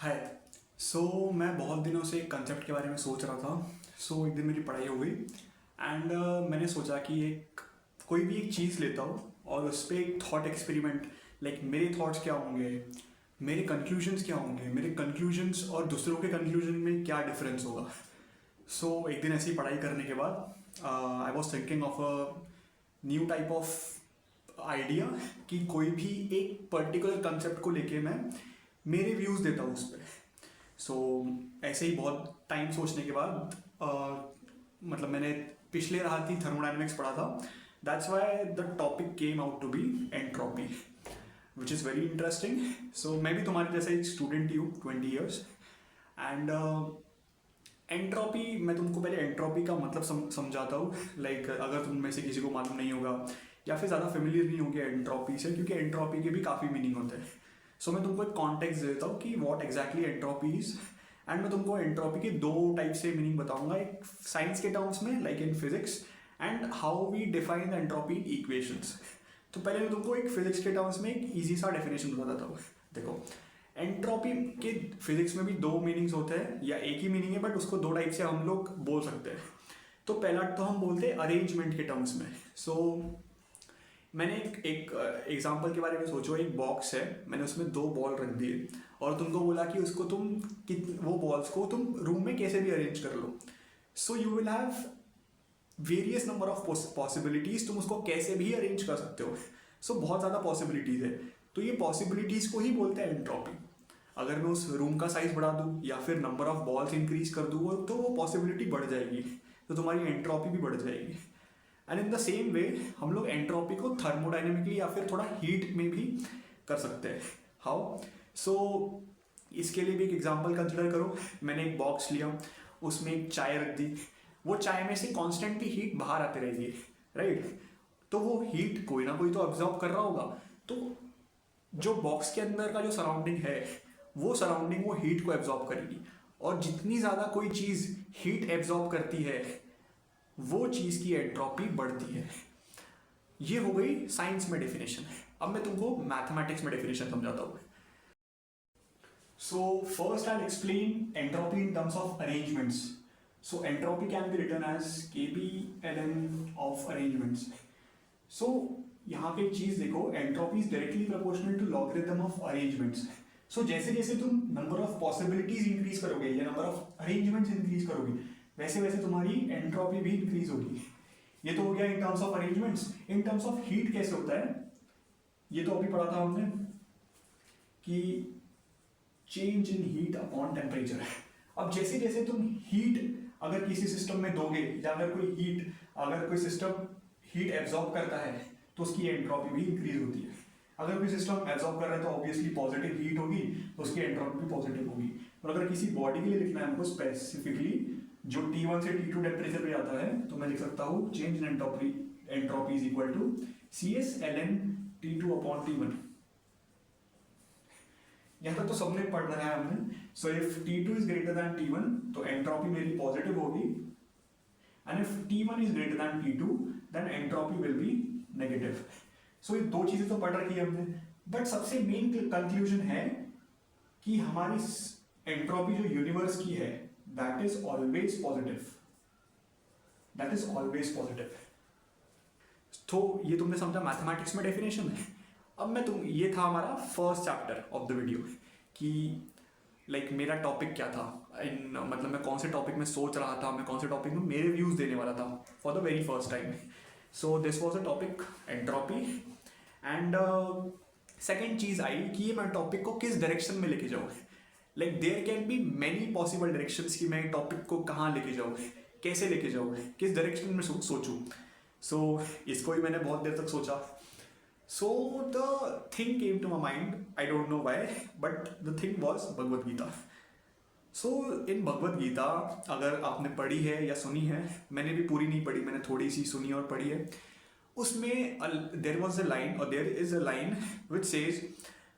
हाय। मैं बहुत दिनों से एक कंसेप्ट के बारे में सोच रहा था। एक दिन मेरी पढ़ाई हो गई एंड मैंने सोचा कि एक कोई भी एक चीज़ लेता हूँ और उस पर एक थॉट एक्सपेरिमेंट, लाइक मेरे थॉट्स क्या होंगे, मेरे कंक्लूजन्स क्या होंगे, मेरे कंक्लूजन्स और दूसरों के कंक्लूजन में क्या डिफरेंस होगा। एक दिन ऐसी पढ़ाई करने के बाद I was thinking of a new type of idea कि कोई भी एक पर्टिकुलर कंसेप्ट को लेके मैं मेरे व्यूज़ देता हूँ उस पर। ऐसे ही बहुत टाइम सोचने के बाद मतलब मैंने पिछले रात ही थर्मोडाइनमिक्स पढ़ा था। That's why the topic came out to be entropy, which is very interesting. मैं भी तुम्हारे जैसा एक स्टूडेंट ही हूँ 20 years एंड एंट्रोपी, मैं तुमको पहले एंट्रोपी का मतलब समझाता हूँ। लाइक अगर तुम में से किसी को मालूम नहीं होगा या फिर ज़्यादा फेमिलियर नहीं होगी एंट्रोपी से, क्योंकि एंट्रोपी के भी काफ़ी मीनिंग होते हैं। मैं तुमको एक कॉन्टेक्स्ट देता हूँ कि what exactly entropy is, and मैं तुमको एंट्रोपी के दो टाइप से मीनिंग बताऊंगा, एक साइंस के टर्म्स में like in physics and how we define the entropy in equations. तो पहले मैं तुमको एक फिजिक्स के टर्म्स में एक ईजी सा डेफिनेशन बताता हूँ। देखो, एंट्रोपी के फिजिक्स में भी दो मीनिंग्स होते हैं, या एक ही मीनिंग है बट उसको दो टाइप से हम लोग बोल सकते हैं। तो पहला तो हम बोलते हैं अरेंजमेंट के टर्म्स में। मैंने एक एग्जाम्पल के बारे में सोचो। एक बॉक्स है, मैंने उसमें दो बॉल रख दिए और तुमको बोला कि उसको तुम वो बॉल्स को तुम रूम में कैसे भी अरेंज कर लो। You will have various number of possibilities, तुम उसको कैसे भी अरेंज कर सकते हो। बहुत ज़्यादा पॉसिबिलिटीज है। तो ये पॉसिबिलिटीज को ही बोलते हैं एंट्रोपी। अगर मैं उस रूम का साइज बढ़ा दूँ या फिर नंबर ऑफ बॉल्स इंक्रीज कर दूँ तो वो पॉसिबिलिटी बढ़ जाएगी, तो तुम्हारी एंट्रोपी भी बढ़ जाएगी। And in the same way हम लोग एंट्रोपी को थर्मोडाइनमिकली या फिर थोड़ा हीट में भी कर सकते हैं। हाउ? इसके लिए भी एक एग्जांपल कंसिडर करो। मैंने एक बॉक्स लिया, उसमें एक चाय रख दी, वो चाय में से कॉन्स्टेंटली हीट बाहर आते रहेगी, राइट? तो वो हीट कोई ना कोई तो ऑब्जॉर्व कर रहा होगा। तो जो बॉक्स के अंदर का जो सराउंडिंग है, वो सराउंडिंग वो हीट को एब्जॉर्ब करेगी, और जितनी ज़्यादा कोई चीज़ हीट एब्जॉर्ब करती है वो चीज़ की एंट्रोपी बढ़ती है। ये हो गई साइंस में डेफिनेशन। अब मैं तुमको मैथमेटिक्स में डेफिनेशन समझाता हूँ। First I explain entropy in terms of arrangements. Entropy can be written as KP/Ln of arrangements. यहाँ पे एक चीज देखो, entropy is directly proportional to logarithm of arrangements. जैसे जैसे तुम नंबर ऑफ पॉसिबिलिटीज इंक्रीज करोगे या नंबर ऑफ अरेंजमेंट्स इंक्रीज करोगे, वैसे वैसे तुम्हारी एंट्रोपी भी इंक्रीज होगी। ये तो हो गया इन terms of arrangements. In terms of heat कैसे होता है, ये तो अभी पढ़ा था हमने कि change in heat upon temperature. अब जैसे जैसे तुम हीट अगर किसी सिस्टम में दोगे, या अगर कोई सिस्टम हीट एब्जॉर्ब करता है तो उसकी एंट्रोपी भी इंक्रीज होती है। अगर कोई सिस्टम एब्जॉर्ब कर रहा है तो ऑब्वियसली पॉजिटिव हीट होगी, तो उसकी एंट्रोपी भी पॉजिटिव होगी। और अगर किसी बॉडी के लिए लिखना है हमको स्पेसिफिकली, जो T1 से T2 टेम्परेचर पे जाता है, तो मैं लिख सकता हूँ change in entropy is equal to CS/Ln T2 upon T1। यहाँ तक तो सबने पढ़ रहा है हमने। If T2 is greater then T1 तो एंट्रोपी मेरी पॉजिटिव होगी, and if T1 is greater than T2 then entropy will be negative. ये दो चीजें तो पढ़ रखी है हमने, बट सबसे मेन कंक्लूजन है कि हमारी एंट्रोपी जो यूनिवर्स की है, that is always positive. That is always positive. तो ये तुमने समझा मैथमेटिक्स में डेफिनेशन है। अब ये था हमारा first chapter of the video कि लाइक मेरा टॉपिक क्या था, मतलब मैं कौन से टॉपिक में सोच रहा था, मैं कौन से टॉपिक में मेरे व्यूज देने वाला था for the very first time. This was a topic entropy. And second चीज आई कि ये मैं टॉपिक को किस डायरेक्शन में लेके जाऊँ। Like there can be many possible directions कि मैं टॉपिक को कहाँ लेके जाऊँ, कैसे लेके जाऊँ, किस डायरेक्शन में सोचूं। इसको ही मैंने बहुत देर तक सोचा। The thing came to my mind, I don't know why, but the thing was Bhagavad Gita. In Bhagavad Gita अगर आपने पढ़ी है या सुनी है, मैंने भी पूरी नहीं पढ़ी, मैंने थोड़ी सी सुनी और पढ़ी है। उसमें देयर वॉज अ लाइन, और there is a line which says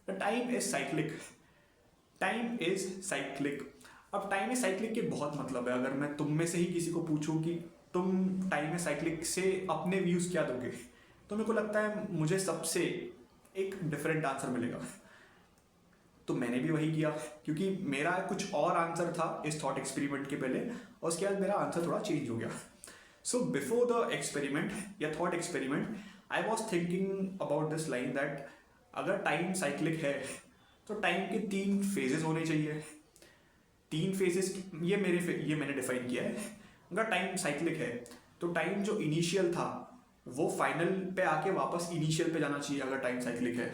the time is cyclic. Time is cyclic. अब टाइम इज साइक्लिक के बहुत मतलब है। अगर मैं तुम में से ही किसी को पूछूं कि तुम टाइम इज साइक्लिक से अपने व्यूज क्या दोगे, तो मेरे को लगता है मुझे सबसे एक डिफरेंट आंसर मिलेगा। तो मैंने भी वही किया, क्योंकि मेरा कुछ और आंसर था इस थॉट एक्सपेरिमेंट के पहले, और उसके बाद मेरा आंसर थोड़ा चेंज हो गया. सो बिफोर द एक्सपेरिमेंट या thought experiment I was thinking about this line that अगर टाइम साइक्लिक है तो टाइम के 3 फेजेस होने चाहिए. 3 फेजेस ये मैंने डिफाइन किया है. अगर टाइम साइक्लिक है तो टाइम जो इनिशियल था वो फाइनल पे आके वापस इनिशियल पे जाना चाहिए अगर टाइम साइक्लिक है.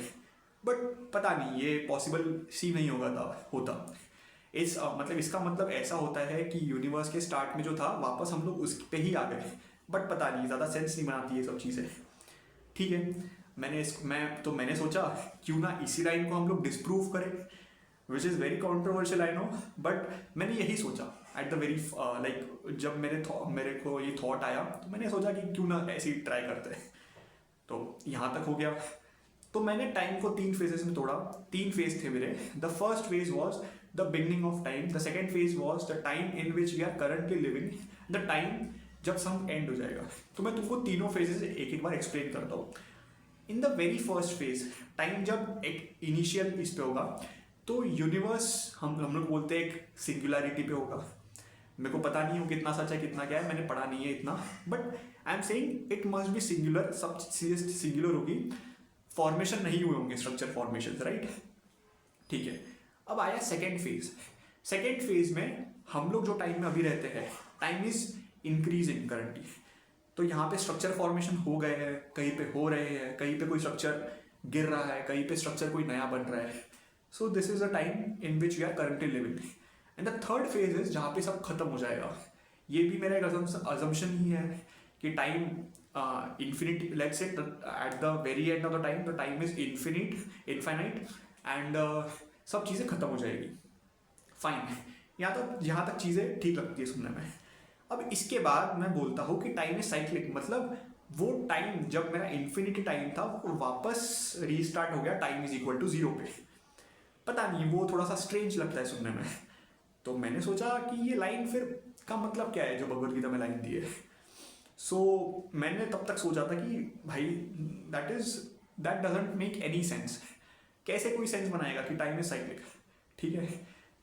बट पता नहीं ये पॉसिबल सी नहीं होता. मतलब इसका मतलब ऐसा होता है कि यूनिवर्स के स्टार्ट में जो था वापस हम लोग उस पे ही आ गए. बट पता नहीं, ज़्यादा सेंस नहीं बनाती ये सब चीज़ें. ठीक है, मैंने सोचा क्यों ना इसी लाइन को हम लोग डिस्प्रूव करें, विच is very controversial I know. But मैंने यही सोचा एट द वेरी जब मेरे को ये थॉट आया तो मैंने सोचा कि क्यों ना ऐसे ही ट्राई करते हैं. तो यहाँ तक हो गया. तो मैंने टाइम को 3 फेजेस में तोड़ा. 3 फेज थे मेरे. The first phase was the beginning of time. The second phase was the time in which we are currently living. The time जब सम एंड हो जाएगा. तो मैं तुमको तीनों फेजेस एक बार एक्सप्लेन करता हूँ. In the very first phase time जब एक इनिशियल इस पे होगा तो यूनिवर्स हम लोग बोलते हैं एक सिंगुलरिटी पे होगा. मेरे को पता नहीं हो कितना सच है कितना क्या है, मैंने पढ़ा नहीं है इतना, but I am saying it must be singular. सब चीज़ें सिंगुलर होगी, फॉर्मेशन नहीं हुए होंगे स्ट्रक्चर फॉर्मेशन, राइट. ठीक है, अब आया सेकेंड फेज. सेकेंड फेज में हम लोग जो टाइम में अभी रहते हैं, टाइम इज इंक्रीजिंग करंटली. तो यहाँ पे स्ट्रक्चर फॉर्मेशन हो गए हैं, कहीं पे हो रहे हैं, कहीं पे कोई स्ट्रक्चर गिर रहा है, कहीं पे स्ट्रक्चर कोई नया बन रहा है. So this is the time in which we are currently living. And the third phase is जहाँ पे सब खत्म हो जाएगा. ये भी मेरा एक अजम्पशन ही है कि time infinite, let's say at the very end of the time is infinite and सब चीज़ें खत्म हो जाएगी. फाइन, यहाँ तक चीज़ें ठीक लगती है सुनने में. अब इसके बाद मैं बोलता हूँ कि टाइम इज साइक्लिक, मतलब वो टाइम जब मेरा इन्फिनिटी टाइम था वो वापस रीस्टार्ट हो गया टाइम इज इक्वल टू 0 पे. पता नहीं, वो थोड़ा सा स्ट्रेंज लगता है सुनने में. तो मैंने सोचा कि ये लाइन फिर का मतलब क्या है जो भगवद गीता में लाइन दी है. सो मैंने तब तक सोचा था कि भाई that doesn't make any sense. कैसे कोई सेंस बनाएगा कि टाइम इज साइक्लिक. ठीक है,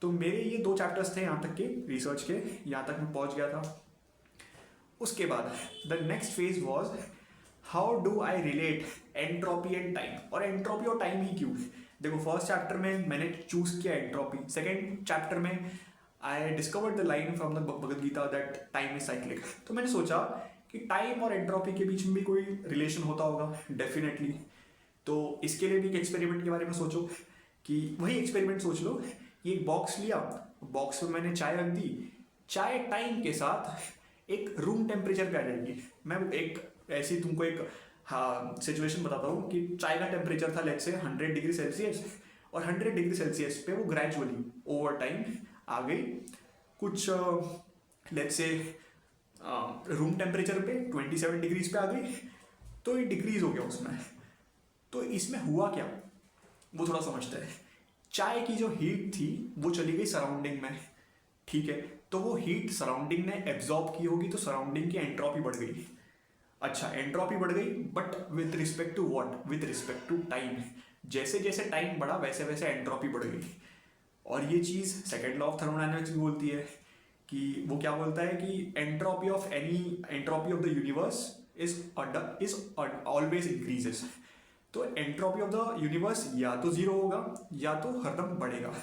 तो मेरे ये 2 चैप्टर्स थे यहाँ तक के रिसर्च के, यहाँ तक मैं पहुँच गया था. उसके बाद the next phase was how do I relate entropy and time. और एंट्रोपी और टाइम ही क्यों. देखो, फर्स्ट चैप्टर में मैंने चूज किया एंट्रोपी. सेकेंड चैप्टर में I discovered the line from the Bhagavad Gita that time is cyclic. तो मैंने सोचा कि टाइम और एंट्रोपी के बीच में भी कोई रिलेशन होता होगा डेफिनेटली. तो इसके लिए भी एक एक्सपेरिमेंट के बारे में सोचो कि वही एक्सपेरिमेंट सोच लो. ये एक बॉक्स लिया, बॉक्स में मैंने चाय रख दी. चाय टाइम के साथ एक रूम टेम्परेचर पे आ जाएगी. मैं एक ऐसी तुमको एक सिचुएशन बताता हूँ कि चाय का टेम्परेचर था लेट्स से 100 डिग्री सेल्सियस, और 100 डिग्री सेल्सियस पे वो ग्रेजुअली ओवर टाइम आ गई कुछ लेट्स से रूम टेम्परेचर पे 27 डिग्रीज पे आ गई. तो ये डिक्रीज हो गया उसमें. तो इसमें हुआ क्या वो थोड़ा समझते हैं. चाय की जो हीट थी वो चली गई सराउंडिंग में. ठीक है, तो वो हीट सराउंडिंग ने एब्जॉर्ब की होगी, तो सराउंडिंग की एंट्रोपी बढ़ गई. अच्छा, एंट्रोपी बढ़ गई, but with respect to what, with respect to time. जैसे जैसे टाइम बढ़ा वैसे वैसे एंट्रोपी बढ़ गई. और ये चीज़ सेकेंड लॉ ऑफ थर्मोडायनेमिक्स भी बोलती है कि वो क्या बोलता है कि entropy of the universe is always increases. तो एंट्रोपी ऑफ द यूनिवर्स या तो 0 होगा या तो हरदम बढ़ेगा.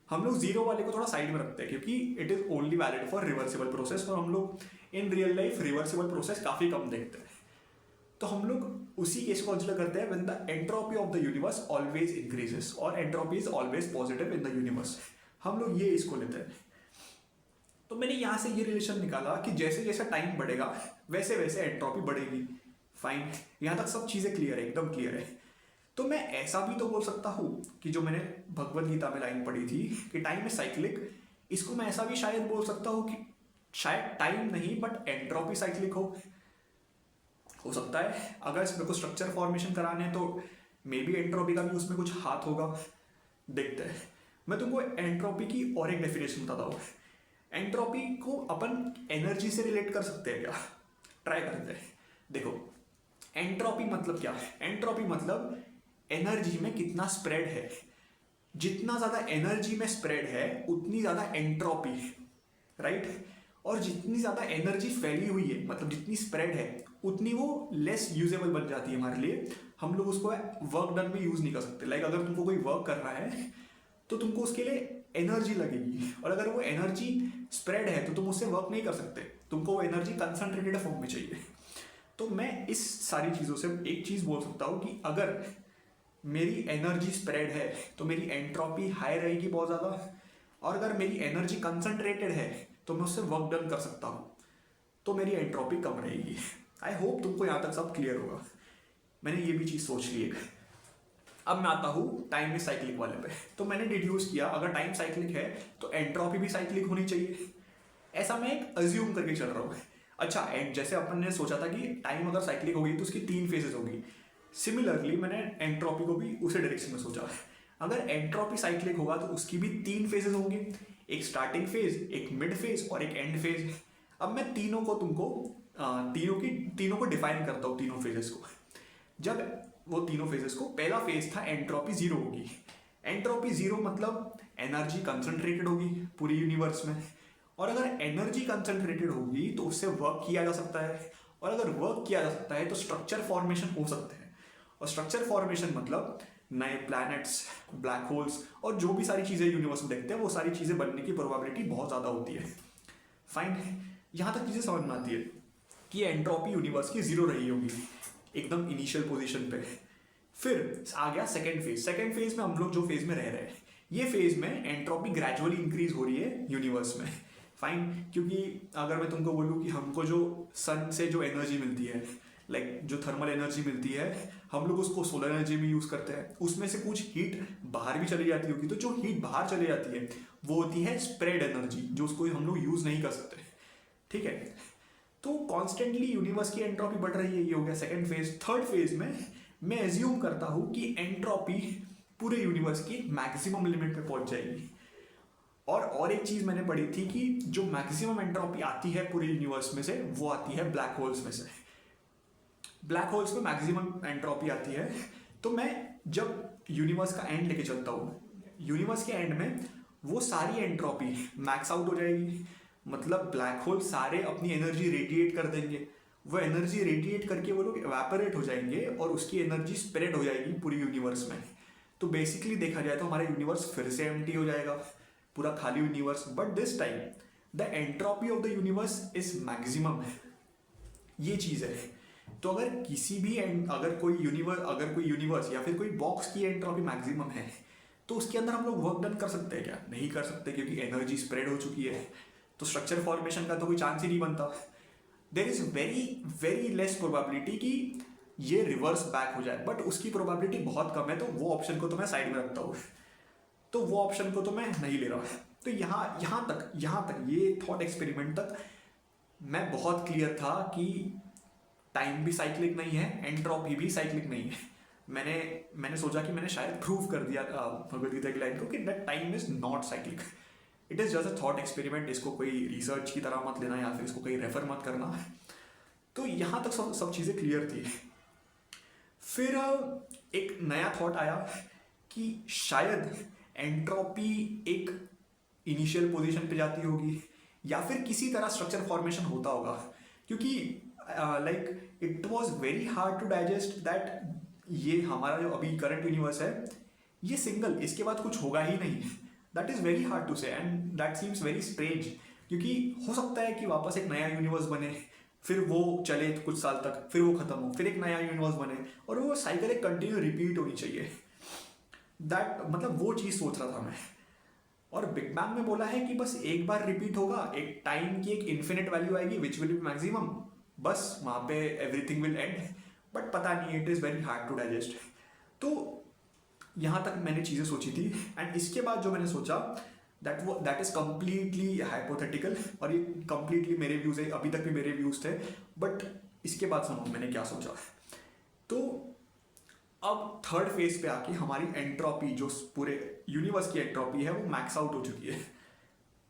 हम लोग 0 वाले को थोड़ा साइड में रखते हैं क्योंकि it is only valid for reversible process, और हम लोग in real life reversible process काफ़ी कम देखते हैं. तो हम लोग उसी केस को कंसिडर करते हैं when the entropy of the universe always increases और entropy is always positive in the universe. हम लोग ये इसको लेते हैं. तो मैंने यहाँ से ये रिलेशन निकाला कि जैसे जैसे टाइम बढ़ेगा वैसे वैसे एंट्रोपी बढ़ेगी. फाइन, यहाँ तक सब चीज़ें क्लियर है, एकदम क्लियर है. तो मैं ऐसा भी तो बोल सकता हूँ कि जो मैंने भगवद गीता में लाइन पढ़ी थी कि टाइम इज साइक्लिक, इसको मैं ऐसा भी शायद बोल सकता हूँ कि शायद टाइम नहीं बट एंट्रोपी साइक्लिक हो सकता है. अगर इसमें को स्ट्रक्चर फॉर्मेशन कराने तो मे बी एंट्रोपी का भी उसमें कुछ हाथ होगा. देखते हैं. मैं तुमको एंट्रोपी की और एक डेफिनेशन बताता हूँ. एंट्रोपी को अपन एनर्जी से रिलेट कर सकते हैं क्या? ट्राई करते हैं. देखो, एंट्रोपी मतलब क्या है? एंट्रोपी मतलब एनर्जी में कितना स्प्रेड है. जितना ज़्यादा एनर्जी में स्प्रेड है उतनी ज़्यादा एंट्रोपी है, राइट। और जितनी ज़्यादा एनर्जी फैली हुई है, मतलब जितनी स्प्रेड है, उतनी वो लेस यूजेबल बन जाती है हमारे लिए। हम लोग उसको वर्क डन में यूज़ नहीं कर सकते। लाइक अगर तुमको कोई वर्क करना है तो तुमको उसके लिए एनर्जी लगेगी, और अगर वो एनर्जी स्प्रेड है तो तुम उससे वर्क नहीं कर सकते, तुमको वो एनर्जी कंसंट्रेटेड फॉर्म में चाहिए। तो मैं इस सारी चीज़ों से एक चीज़ बोल सकता हूँ कि अगर मेरी एनर्जी स्प्रेड है तो मेरी एंट्रोपी हाई रहेगी बहुत ज़्यादा, और अगर मेरी एनर्जी कंसंट्रेटेड है तो मैं उससे वर्क डन कर सकता हूँ, तो मेरी एंट्रोपी कम रहेगी। आई होप तुमको यहाँ तक सब क्लियर होगा। मैंने ये भी चीज़ सोच ली एक। अब मैं आता हूँ टाइम इज साइक्लिक वाले पे। तो मैंने डिड्यूस किया अगर टाइम साइक्लिक है तो एंट्रोपी भी साइक्लिक होनी चाहिए, ऐसा मैं एक अज्यूम करके चल रहा हूँ। अच्छा, एंड जैसे अपन ने सोचा था कि टाइम अगर साइक्लिक होगी तो उसकी 3 फेजेस होगी, सिमिलरली मैंने एंट्रोपी को भी उसी डायरेक्शन में सोचा। अगर एंट्रोपी साइक्लिक होगा तो उसकी भी 3 फेजेस होंगे, एक स्टार्टिंग फेज, एक मिड फेज और एक एंड फेज। अब मैं तीनों को तुमको तीनों को डिफाइन करता हूँ, तीनों फेजेस को। जब वो तीनों फेजेस को, पहला फेज था एंट्रोपी जीरो होगी। एंट्रोपी जीरो मतलब एनर्जी कंसंट्रेटेड होगी पूरी यूनिवर्स में, और अगर एनर्जी कंसंट्रेटेड होगी तो उससे वर्क किया जा सकता है, और अगर वर्क किया जा सकता है तो स्ट्रक्चर फॉर्मेशन हो सकते हैं। और स्ट्रक्चर फॉर्मेशन मतलब नए प्लैनेट्स, ब्लैक होल्स और जो भी सारी चीज़ें यूनिवर्स में देखते हैं वो सारी चीज़ें बनने की प्रोबेबिलिटी बहुत ज़्यादा होती है। फाइन, यहाँ तक चीज़ें समझ में आती है कि एंट्रोपी यूनिवर्स की जीरो रही होगी एकदम इनिशियल पोजीशन पे। फिर आ गया सेकेंड फेज। सेकेंड फेज में हम लोग जो फेज में रह रहे हैं, ये फेज में एंट्रोपी ग्रेजुअली इंक्रीज हो रही है यूनिवर्स में। फाइन, क्योंकि अगर मैं तुमको बोलूँ कि हमको जो सन से जो एनर्जी मिलती है, लाइक जो थर्मल एनर्जी मिलती है, हम लोग उसको सोलर एनर्जी में यूज़ करते हैं, उसमें से कुछ हीट बाहर भी चली जाती होगी, तो जो हीट बाहर चली जाती है वो होती है स्प्रेड एनर्जी, जो उसको हम लोग यूज़ नहीं कर सकते। ठीक है, तो कॉन्स्टेंटली यूनिवर्स की एंट्रोपी बढ़ रही है, ये हो गया सेकेंड फेज। थर्ड फेज में मैं एज्यूम करता हूँ कि एंट्रोपी पूरे यूनिवर्स की मैक्सिमम लिमिट पे पहुंच जाएगी। और एक चीज़ मैंने पढ़ी थी कि जो मैक्सिमम एंट्रोपी आती है पूरे यूनिवर्स में से वो आती है ब्लैक होल्स में से। ब्लैक होल्स में मैक्सिमम एंट्रोपी आती है। तो मैं जब यूनिवर्स का एंड लेके चलता हूँ, यूनिवर्स के एंड में वो सारी एंट्रोपी मैक्स आउट हो जाएगी, मतलब ब्लैक होल सारे अपनी एनर्जी रेडिएट कर देंगे, वो एनर्जी रेडिएट करके वो लोग एवापोरेट हो जाएंगे और उसकी एनर्जी स्प्रेड हो जाएगी पूरी यूनिवर्स में। तो बेसिकली देखा जाए तो हमारा यूनिवर्स फिर से एम्प्टी हो जाएगा, पूरा खाली universe. But this time the entropy of the universe is maximum है, ये चीज़ है। तो अगर किसी भी अगर कोई यूनिवर्स या फिर कोई बॉक्स की एंट्रोपी मैक्सिमम है तो उसके अंदर हम लोग वर्क डन कर सकते हैं क्या? नहीं कर सकते, क्योंकि एनर्जी स्प्रेड हो चुकी है, तो स्ट्रक्चर फॉर्मेशन का तो कोई चांस ही नहीं बनता। There is very very less probability कि ये रिवर्स बैक हो जाए, बट उसकी प्रोबेबिलिटी बहुत कम है, तो वो ऑप्शन को तो मैं साइड में रखता हूँ, तो वो ऑप्शन को तो मैं नहीं ले रहा। तो यहाँ तक ये थॉट एक्सपेरिमेंट तक मैं बहुत क्लियर था कि टाइम भी साइक्लिक नहीं है, एंट्रोपी भी साइक्लिक नहीं है। मैंने सोचा कि मैंने शायद प्रूव कर दिया भगवद गीता की लाइन को कि that time is not cyclic, it is just a thought experiment. इसको कोई रिसर्च की तरह मत लेना या फिर इसको कहीं रेफर मत करना। तो यहाँ तक सब चीज़ें क्लियर थी। फिर एक नया थॉट आया कि शायद एंट्रोपी एक इनिशियल पोजीशन पे जाती होगी या फिर किसी तरह स्ट्रक्चर फॉर्मेशन होता होगा, क्योंकि like it was very hard to digest that ये हमारा जो अभी करंट यूनिवर्स है ये सिंगल, इसके बाद कुछ होगा ही नहीं। That is very hard to say and that seems very strange, क्योंकि हो सकता है कि वापस एक नया यूनिवर्स बने, फिर वो चले कुछ साल तक, फिर वो खत्म हो, फिर एक नया यूनिवर्स बने, और वो साइकिल एक कंटिन्यू रिपीट होनी चाहिए। दैट मतलब वो चीज़ सोच रहा था मैं। और बिग बैंग में बोला है कि बस एक बार रिपीट होगा, एक टाइम की एक इन्फिनिट वैल्यू आएगी विच विल बी मैक्सिमम, बस वहाँ पे एवरीथिंग विल एंड। बट पता नहीं, it is very hard to digest. तो यहाँ तक मैंने चीज़ें सोची थी, एंड इसके बाद जो मैंने सोचा दैट इज़ कम्प्लीटली हाइपोथेटिकल, और ये कम्प्लीटली मेरे व्यूज़ है, अभी तक भी मेरे व्यूज़ थे। बट इसके बाद सुनो मैंने क्या सोचा। तो अब थर्ड फेज पे आके हमारी एंट्रोपी, जो पूरे यूनिवर्स की एंट्रोपी है, वो मैक्स आउट हो चुकी है।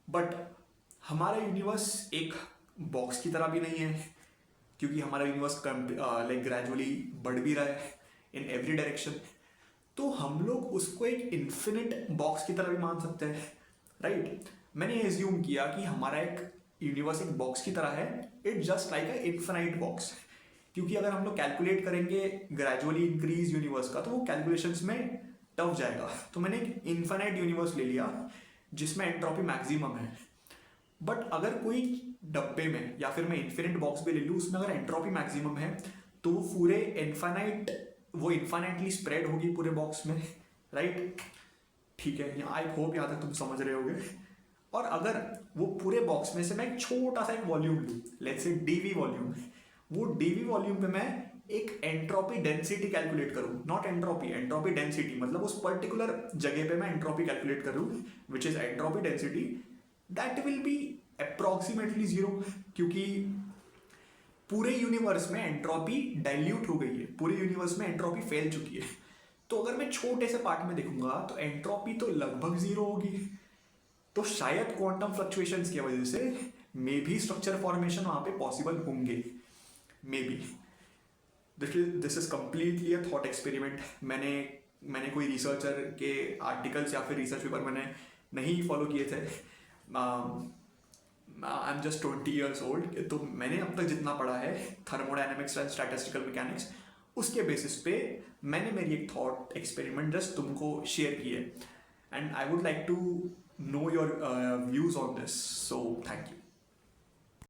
बट हमारा यूनिवर्स एक बॉक्स की तरह भी नहीं है, क्योंकि हमारा यूनिवर्स लाइक ग्रेजुअली बढ़ भी रहा है इन एवरी डायरेक्शन। तो हम लोग उसको एक इन्फिनिट बॉक्स की तरह भी मान सकते हैं, राइट। मैंने एज्यूम किया कि हमारा एक यूनिवर्स एक बॉक्स की तरह है, it just like a infinite box. क्योंकि अगर हम लोग कैलकुलेट करेंगे ग्रेजुअली इंक्रीज यूनिवर्स का तो वो कैलकुलेशंस में टफ जाएगा। तो मैंने एक इन्फिनाइट यूनिवर्स ले लिया जिसमें एंट्रोपी मैक्सिमम है। बट अगर कोई डब्बे में या फिर मैं इन्फिनिट बॉक्स भी ले लूँ उसमें अगर एंट्रोपी मैक्सिमम है तो वो पूरे वो इन्फाइनाइटली स्प्रेड होगी पूरे बॉक्स में, राइट। ठीक है, आई होप यहाँ तक तुम समझ रहे होगे। और अगर वो पूरे बॉक्स में से मैं एक छोटा सा एक वॉल्यूम लूँ, लेट्स से डीवी वॉल्यूम, वो डीवी वॉल्यूम पे मैं एक एंट्रोपी डेंसिटी कैलकुलेट करूँ, नॉट एंट्रोपी, एंट्रोपी डेंसिटी, मतलब उस पर्टिकुलर जगह पे मैं एंट्रोपी कैलकुलेट करूँ which is entropy density, that will be approximately zero. क्योंकि पूरे यूनिवर्स में एंट्रोपी डाइल्यूट हो गई है, पूरे यूनिवर्स में एंट्रोपी फैल चुकी है। तो अगर मैं छोटे से पार्ट में देखूंगा तो एंट्रोपी तो लगभग जीरो होगी। तो शायद क्वांटम फ्लक्चुएशंस की वजह से मे भी स्ट्रक्चर फॉर्मेशन वहां पे पॉसिबल होंगे, may be. This is completely a thought experiment. मैंने कोई रिसर्चर के आर्टिकल्स या फिर रिसर्च पेपर मैंने नहीं फॉलो किए थे। I am just 20 years old, तो मैंने अब तक जितना पढ़ा है थर्मोडायनेमिक्स एंड स्टैटिस्टिकल मैकेनिक्स, उसके बेसिस पे मैंने मेरी एक थॉट एक्सपेरिमेंट जस्ट तुमको शेयर की है। And I would like to know your views on this. So thank you.